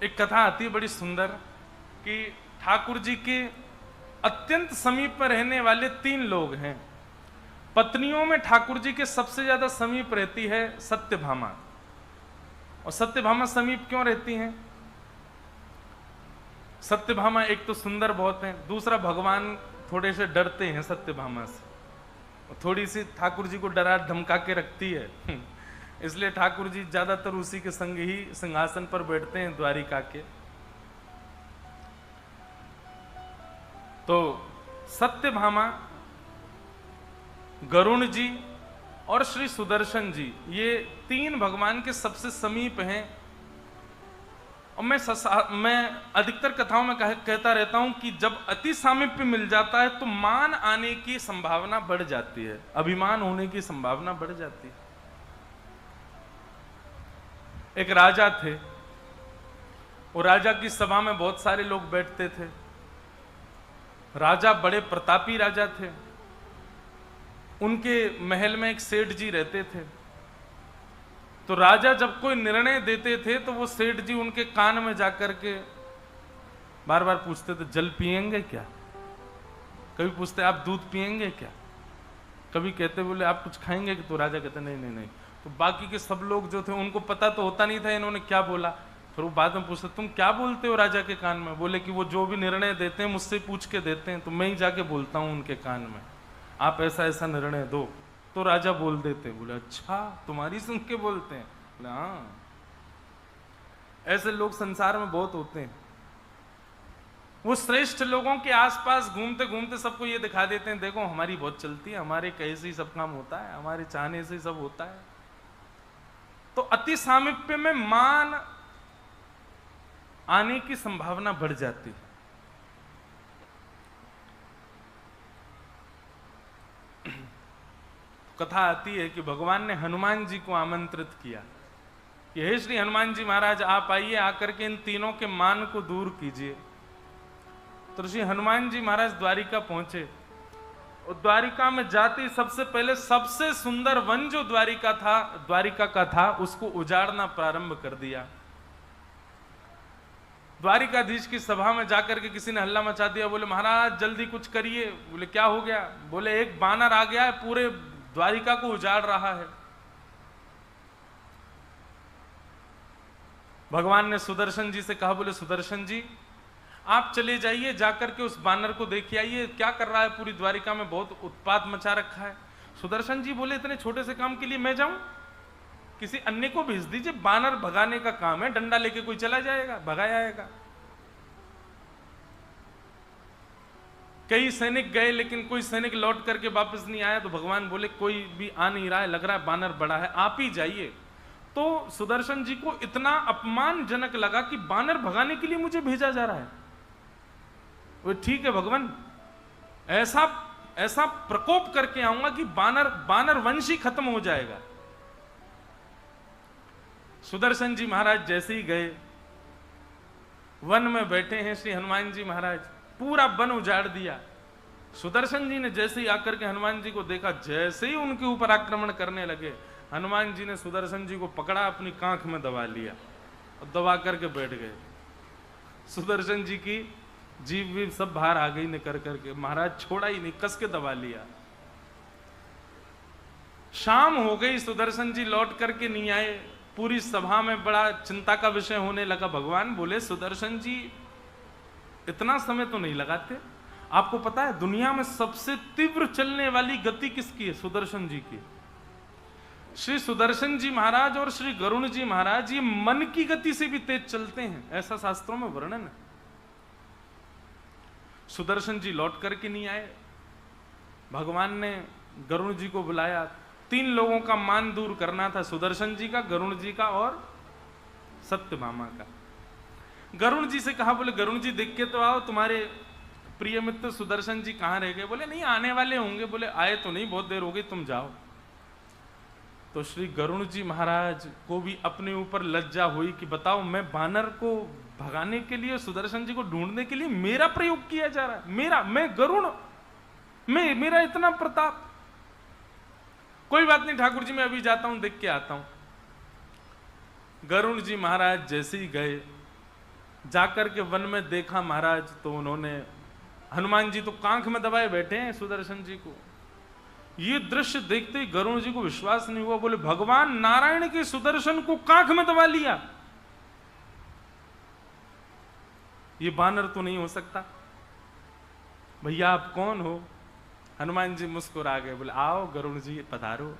एक कथा आती है बड़ी सुंदर कि ठाकुर जी के अत्यंत समीप में रहने वाले 3 लोग हैं। पत्नियों में ठाकुर जी के सबसे ज्यादा समीप रहती है सत्यभामा। और सत्यभामा समीप क्यों रहती हैं? सत्यभामा एक तो सुंदर बहुत है, दूसरा भगवान थोड़े से डरते हैं सत्यभामा से, थोड़ी सी ठाकुर जी को डरा धमका के रखती है इसलिए ठाकुर जी ज्यादातर उसी के संग ही सिंहासन पर बैठते हैं द्वारिका के। तो सत्यभामा, गरुण जी और श्री सुदर्शन जी, ये 3 भगवान के सबसे समीप हैं। और मैं अधिकतर कथाओं में कहता रहता हूं कि जब अति सामीप्य मिल जाता है तो मान आने की संभावना बढ़ जाती है, अभिमान होने की संभावना बढ़ जाती है। एक राजा थे, वो राजा की सभा में बहुत सारे लोग बैठते थे। राजा बड़े प्रतापी राजा थे। उनके महल में एक सेठ जी रहते थे। तो राजा जब कोई निर्णय देते थे तो वो सेठ जी उनके कान में जाकर के बार बार पूछते थे, जल पिएंगे क्या? कभी पूछते आप दूध पिएंगे क्या? कभी कहते बोले आप कुछ खाएंगे? तो राजा कहते नहीं नहीं नहीं। तो बाकी के सब लोग जो थे उनको पता तो होता नहीं था इन्होंने क्या बोला। फिर वो बाद में पूछते तुम क्या बोलते हो राजा के कान में? बोले कि वो जो भी निर्णय देते हैं मुझसे पूछ के देते हैं, तो मैं ही जाके बोलता हूं उनके कान में, आप ऐसा ऐसा निर्णय दो। तो राजा बोल देते। बोले अच्छा, तुम्हारी सुन के बोलते हैं? बोले हाँ। ऐसे लोग संसार में बहुत होते हैं। वो श्रेष्ठ लोगों के आसपास घूमते घूमते सबको ये दिखा देते हैं, देखो हमारी बहुत चलती है, हमारे कहे से ही सब काम होता है, हमारे चाहने से ही सब होता है। तो अति सामीप्य में मान आने की संभावना बढ़ जाती है। कथा आती है कि भगवान ने हनुमान जी को आमंत्रित किया कि हे श्री हनुमान जी महाराज, आप आइए, आकर के इन तीनों के मान को दूर कीजिए। तो श्री हनुमान जी महाराज द्वारिका पहुंचे। और द्वारिका में जाते सबसे पहले सबसे सुंदर वन जो द्वारिका का था उसको उजाड़ना प्रारंभ कर दिया। द्वारिकाधीश की सभा में जाकर के किसी ने हल्ला मचा दिया। बोले महाराज जल्दी कुछ करिए। बोले क्या हो गया? बोले एक बानर आ गया है, पूरे द्वारिका को उजाड़ रहा है। भगवान ने सुदर्शन जी से कहा, बोले सुदर्शन जी आप चले जाइए, जाकर के उस बानर को देखिए आइए, क्या कर रहा है, पूरी द्वारिका में बहुत उत्पात मचा रखा है। सुदर्शन जी बोले इतने छोटे से काम के लिए मैं जाऊं? किसी अन्य को भेज दीजिए, बानर भगाने का काम है, डंडा लेके कोई चला जाएगा, भगाया जाएगा। कई सैनिक गए लेकिन कोई सैनिक लौट करके वापस नहीं आया। तो भगवान बोले कोई भी आ नहीं रहा है, लग रहा है बानर बड़ा है, आप ही जाइए। तो सुदर्शन जी को इतना अपमानजनक लगा कि बानर भगाने के लिए मुझे भेजा जा रहा है। वो ठीक है भगवान, ऐसा प्रकोप करके आऊंगा कि बानर वंश ही खत्म हो जाएगा। सुदर्शन जी महाराज जैसे ही गए, वन में बैठे हैं श्री हनुमान जी महाराज, पूरा वन उजाड़ दिया। सुदर्शन जी ने जैसे ही आकर के हनुमान जी को देखा, जैसे ही उनके ऊपर आक्रमण करने लगे, हनुमान जी ने सुदर्शन जी को पकड़ा, अपनी कांख में दबा लिया और दबा करके बैठ गए। सुदर्शन जी की जीभ भी सब बाहर आ गई निकल करके, महाराज छोड़ा ही नहीं, कस के दबा लिया। शाम हो गई, सुदर्शन जी लौट करके नहीं आए। पूरी सभा में बड़ा चिंता का विषय होने लगा। भगवान बोले सुदर्शन जी इतना समय तो नहीं लगाते। आपको पता है दुनिया में सबसे तीव्र चलने वाली गति किसकी है? सुदर्शन जी की। श्री सुदर्शन जी महाराज और श्री गरुण जी महाराज ये मन की गति से भी तेज चलते हैं, ऐसा शास्त्रों में वर्णन है। सुदर्शन जी लौट करके नहीं आए। भगवान ने गरुण जी को बुलाया। 3 लोगों का मान दूर करना था, सुदर्शन जी का, गरुण जी का और सत्यभामा का। गरुण जी से कहा, बोले गरुण जी देख के तो आओ, तुम्हारे प्रिय मित्र सुदर्शन जी कहां रह गए? बोले नहीं आने वाले होंगे। बोले आए तो नहीं, बहुत देर हो गई, तुम जाओ। तो श्री गरुण जी महाराज को भी अपने ऊपर लज्जा हुई कि बताओ, मैं बानर को भगाने के लिए, सुदर्शन जी को ढूंढने के लिए मेरा प्रयोग किया जा रहा है, मैं गरुण, मेरा इतना प्रताप। कोई बात नहीं ठाकुर जी, मैं अभी जाता हूं, देख के आता हूं। गरुण जी महाराज जैसे ही गए, जाकर के वन में देखा महाराज, तो उन्होंने, हनुमान जी तो कांख में दबाए बैठे हैं सुदर्शन जी को। ये दृश्य देखते ही गरुड़ जी को विश्वास नहीं हुआ, बोले भगवान नारायण के सुदर्शन को कांख में दबा लिया, ये बानर तो नहीं हो सकता। भैया आप कौन हो? हनुमान जी मुस्कुरा गए, बोले आओ गरुड़ जी पधारो।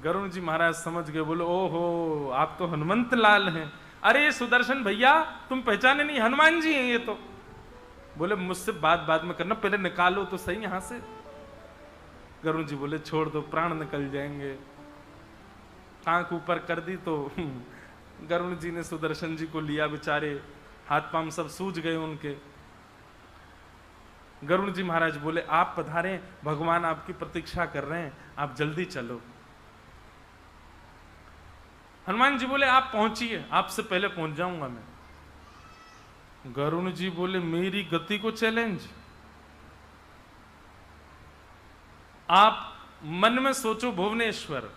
गरुड़ जी महाराज समझ गए, बोले ओहो आप तो हनुमंत लाल हैं। अरे सुदर्शन भैया तुम पहचाने नहीं, हनुमान जी हैं ये तो। बोले मुझसे बात बाद में करना, पहले निकालो तो सही यहां से। गरुड़ जी बोले छोड़ दो, प्राण निकल जाएंगे। आंख ऊपर कर दी तो गरुड़ जी ने सुदर्शन जी को लिया, बेचारे हाथ पांव सब सूज गए उनके। गरुड़ जी महाराज बोले आप पधारे, भगवान आपकी प्रतीक्षा कर रहे हैं, आप जल्दी चलो। हनुमान जी बोले आप पहुंचिए, आपसे पहले पहुंच जाऊंगा मैं। गरुड़ जी बोले मेरी गति को चैलेंज? आप मन में सोचो भुवनेश्वर,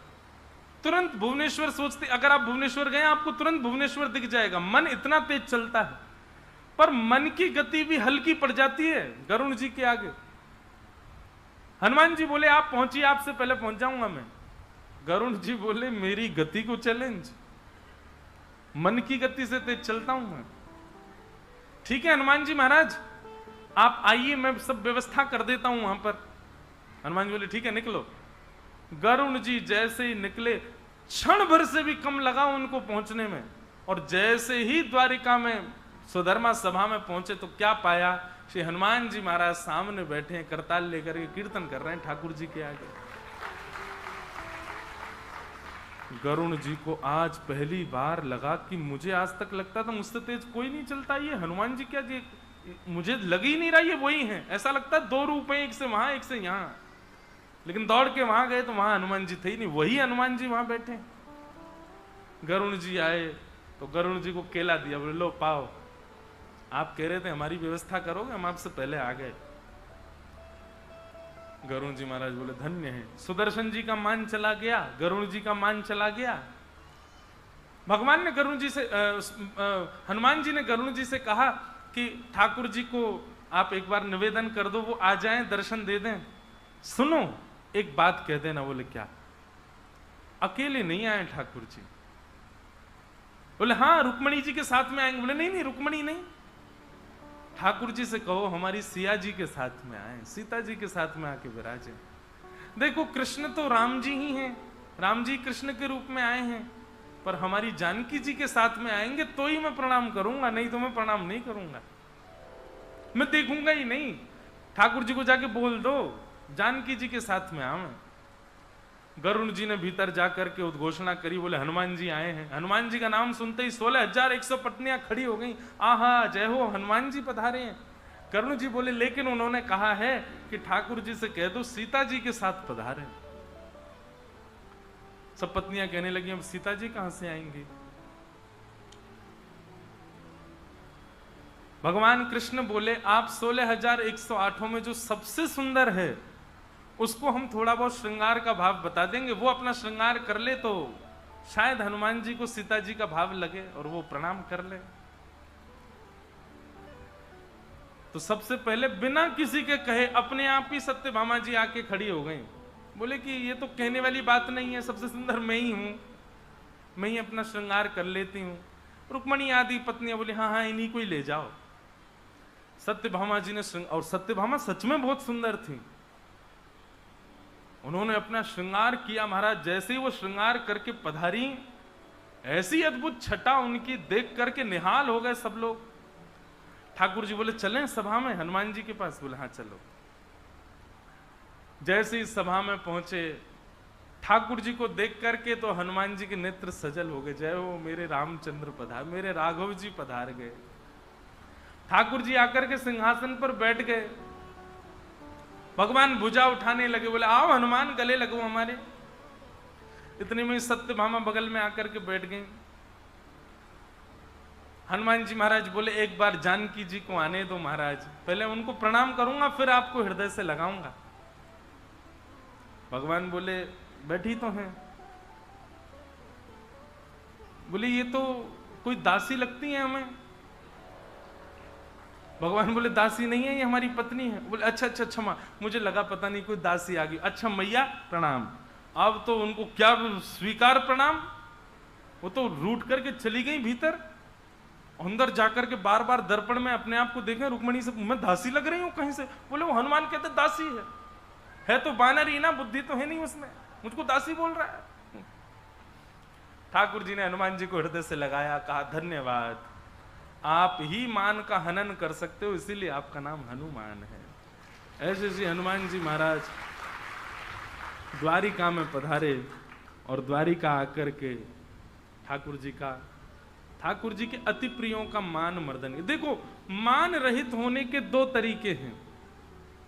तुरंत भुवनेश्वर सोचते, अगर आप भुवनेश्वर गए आपको तुरंत भुवनेश्वर दिख जाएगा, मन इतना तेज चलता है। पर मन की गति भी हल्की पड़ जाती है गरुड़ जी के आगे। हनुमान जी बोले आप पहुंचिए, आपसे पहले पहुंच जाऊंगा मैं। गरुड़ जी बोले मेरी गति को चैलेंज? मन की गति से तेज चलता हूं मैं। ठीक है हनुमान जी महाराज आप आइए, मैं सब व्यवस्था कर देता हूं वहां पर। हनुमान जी बोले ठीक है निकलो। गरुड़ जी जैसे ही निकले, क्षण भर से भी कम लगा उनको पहुंचने में, और जैसे ही द्वारिका में सुधर्मा सभा में पहुंचे तो क्या पाया, श्री हनुमान जी महाराज सामने बैठे हैं, करताल लेकर के कीर्तन कर रहे हैं ठाकुर जी के आगे। गरुड़ जी को आज पहली बार लगा कि मुझे आज तक लगता था मुझसे तेज कोई नहीं चलता, ये हनुमान जी क्या जी, मुझे लग ही नहीं रहा ये वही है। ऐसा लगता है दो रूप हैं, एक से वहां एक से यहां। लेकिन दौड़ के वहां गए तो वहां हनुमान जी थे ही नहीं, वही हनुमान जी वहां बैठे। गरुड़ जी आए तो गरुड़ जी को केला दिया, बोले लो पाओ, आप कह रहे थे हमारी व्यवस्था करोगे, हम आपसे पहले आ गए। गरुड़ जी महाराज बोले धन्य है। सुदर्शन जी का मान चला गया, गरुड़ जी का मान चला गया। भगवान ने गरुड़ जी से हनुमान जी ने गरुड़ जी से कहा कि ठाकुर जी को आप एक बार निवेदन कर दो, वो आ जाएं, दर्शन दे दें। सुनो एक बात कह देना। बोले क्या? अकेले नहीं आए ठाकुर जी? बोले हाँ रुक्मणी जी के साथ में आएंगे। बोले नहीं नहीं रुक्मणी नहीं, ठाकुर जी से कहो हमारी सिया जी के साथ में आए, सीता जी के साथ में आके विराजे। देखो कृष्ण तो राम जी ही हैं, राम जी कृष्ण के रूप में आए हैं, पर हमारी जानकी जी के साथ में आएंगे तो ही मैं प्रणाम करूंगा, नहीं तो मैं प्रणाम नहीं करूंगा, मैं देखूंगा ही नहीं। ठाकुर जी को जाके बोल दो जानकी जी के साथ में आऊं। गरुड़ जी ने भीतर जाकर के उद्घोषणा करी, बोले हनुमान जी आए हैं। हनुमान जी का नाम सुनते ही 16,100 पत्नियां खड़ी हो गई, आहा जय हो हनुमान जी पधारे हैं। गरुड़ जी बोले लेकिन उन्होंने कहा है कि ठाकुर जी से कह दो सीता जी के साथ पधारे। सब पत्नियां कहने लगी अब सीता जी कहां से आएंगी? भगवान कृष्ण बोले आप 16,108 में जो सबसे सुंदर है उसको हम थोड़ा बहुत श्रृंगार का भाव बता देंगे, वो अपना श्रृंगार कर ले तो शायद हनुमान जी को सीता जी का भाव लगे और वो प्रणाम कर ले। तो सबसे पहले बिना किसी के कहे अपने आप ही सत्यभामा जी आके खड़ी हो गई। बोले कि ये तो कहने वाली बात नहीं है, सबसे सुंदर मैं ही हूं, मैं ही अपना श्रृंगार कर लेती हूं। रुक्मणी आदि पत्नियां बोली हाँ हाँ इन्हीं को ही ले जाओ। सत्यभामा जी ने और सत्यभामा सच में बहुत सुंदर थी, उन्होंने अपना श्रृंगार किया। महाराज जैसे ही वो श्रृंगार करके पधारी, ऐसी अद्भुत छटा उनकी देख करके निहाल हो गए सब लोग। ठाकुर जी बोले चलें सभा में हनुमान जी के पास? बोले हाँ चलो। जैसे ही सभा में पहुंचे, ठाकुर जी को देख करके तो हनुमान जी के नेत्र सजल हो गए, जय हो मेरे रामचंद्र पधार, मेरे राघव जी पधार गए। ठाकुर जी आकर के सिंहासन पर बैठ गए। भगवान भुजा उठाने लगे, बोले आओ हनुमान गले लगो हमारे। इतने में सत्यभामा बगल में आकर के बैठ गई। हनुमान जी महाराज बोले एक बार जानकी जी को आने दो महाराज, पहले उनको प्रणाम करूंगा फिर आपको हृदय से लगाऊंगा। भगवान बोले बैठी तो हैं। बोले ये तो कोई दासी लगती है हमें? भगवान बोले दासी नहीं है, ये हमारी पत्नी है। बोले अच्छा अच्छा क्षमा, मुझे लगा पता नहीं कोई दासी आ गई। अच्छा मैया प्रणाम। अब तो उनको क्या स्वीकार प्रणाम, वो तो रूठ करके चली गई भीतर। अंदर जाकर के बार बार दर्पण में अपने आप को देखें, रुक्मणी से मैं दासी लग रही हूं कहीं से? बोले वो हनुमान कहते दासी है तो बानर ही ना, बुद्धि तो है नहीं उसमें, मुझको दासी बोल रहा है। ठाकुर जी ने हनुमान जी को हृदय से लगाया, कहा धन्यवाद, आप ही मान का हनन कर सकते हो, इसीलिए आपका नाम हनुमान है। ऐसे ऐसे हनुमान जी महाराज द्वारिका में पधारे और द्वारिका आकर के ठाकुर जी के अति प्रियों का मान मर्दन। देखो मान रहित होने के दो तरीके हैं।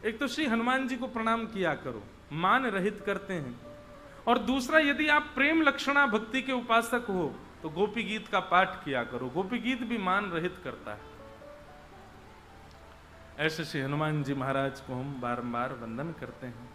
एक तो श्री हनुमान जी को प्रणाम किया करो, मान रहित करते हैं, और दूसरा यदि आप प्रेम लक्षणा भक्ति के उपासक हो तो गोपी गीत का पाठ किया करो। गोपी गीत भी मान रहित करता है। ऐसे श्री हनुमान जी महाराज को हम बारंबार वंदन करते हैं।